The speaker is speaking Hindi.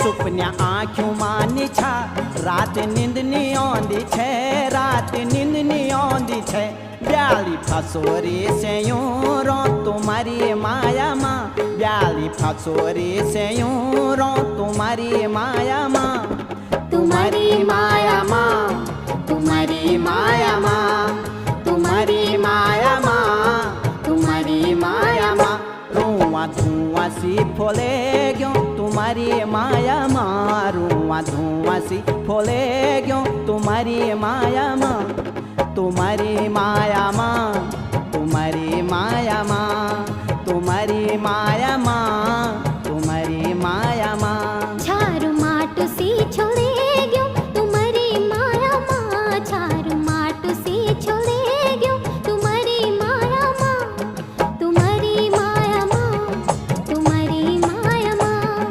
सुपन्या आँखों मानी छा रात नींद नहीं आँदी छे रात नींद नहीं आँदी छे ब्याली फसोरी से यूं रो तुम्हारी माया माँ ब्याली फसोरी से यूं रो तुम्हारी माया माँ तुम्हारी माया माँ तुम्हारी माया माँ तुम्हारी माया माँ तुम्हारी माया माँ रुआ धुआं सी फोले क्यों तुम्हारी माया माँ रुआ धुआं सी फोले क्यों तुम्हारी माया माँ तुम्हारी माया माँ तुम्हारी माया माँ तुम्हारी माया माँ